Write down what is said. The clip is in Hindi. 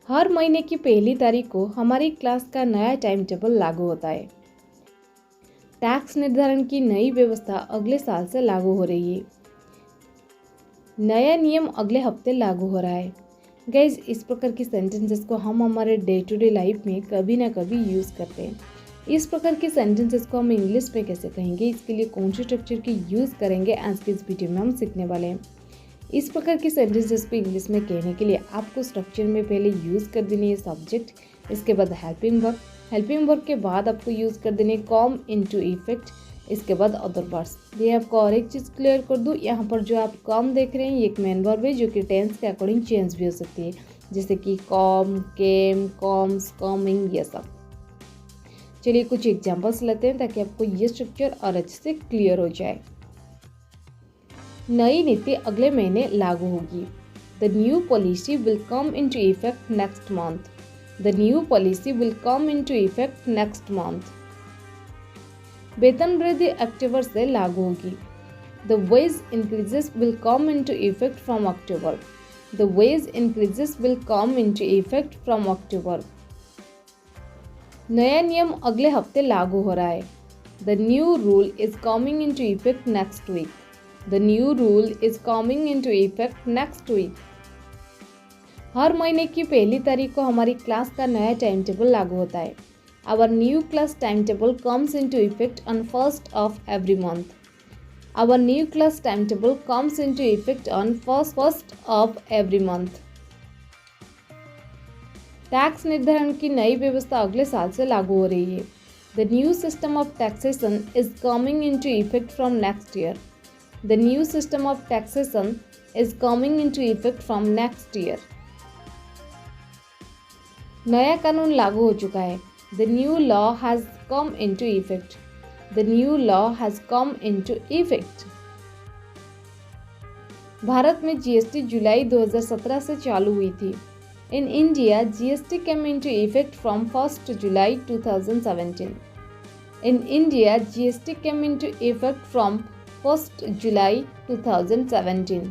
हर महीने की पहली तारीख को हमारी क्लास का नया टाइम टेबल लागू होता है। टैक्स निर्धारण की नई व्यवस्था अगले साल से लागू हो रही है। नया नियम अगले हफ्ते लागू हो रहा है। गाइज, इस प्रकार की सेंटेंसेस को हम हमारे डे टू डे लाइफ में कभी ना कभी यूज़ करते हैं। इस प्रकार के सेंटेंसेस को हम इंग्लिश में कैसे कहेंगे, इसके लिए कौन से स्ट्रक्चर की यूज़ करेंगे, आज की इस वीडियो में हम सीखने वाले हैं। इस प्रकार की सेंटेंसेस को इंग्लिश में कहने के लिए आपको स्ट्रक्चर में पहले यूज़ कर देनी है सब्जेक्ट, इसके बाद हेल्पिंग वर्ब के बाद आपको यूज़ कर देनी है कॉम इनटू इफेक्ट, इसके बाद अदर वर्ड्स। ये आपको और एक चीज़ क्लियर कर दूँ, यहाँ पर जो आप कॉम देख रहे हैं ये एक मेन वर्ब है जो कि टेंस के अकॉर्डिंग चेंज भी हो सकती है, जैसे कि कॉम, केम, कॉम्स, कॉमिंग, ये सब। चलिए कुछ एग्जाम्पल्स लेते हैं ताकि आपको ये स्ट्रक्चर और अच्छे से क्लियर हो जाए। नई नीति अगले महीने लागू होगी। The new policy will come into effect next month. The new policy will come into effect next month. वेतन वृद्धि अक्टूबर से लागू होगी। The wage increases will come into effect from October. The wage increases will come into effect from October. नया नियम अगले हफ्ते लागू हो रहा है। The new rule is coming into effect next week. The new rule is coming into effect next week. हर महीने की पहली तारीख को हमारी क्लास का नया टाइम टेबल लागू होता है। Our new class timetable comes into effect on 1st of every month. Our new class timetable comes into effect on 1st of every month. Tax निर्धारण की नई व्यवस्था अगले साल से लागू हो रही है। The new system of taxation is coming into effect from next year. The new system of taxation is coming into effect from next year. नया कानून लागू हो चुका है। The new law has come into effect. The new law has come into effect. Bharat में जीएसटी जुलाई 2017 से चालू हुई थी। In India, GST came into effect from 1st July 2017. In India, GST came into effect from 1st July 2017.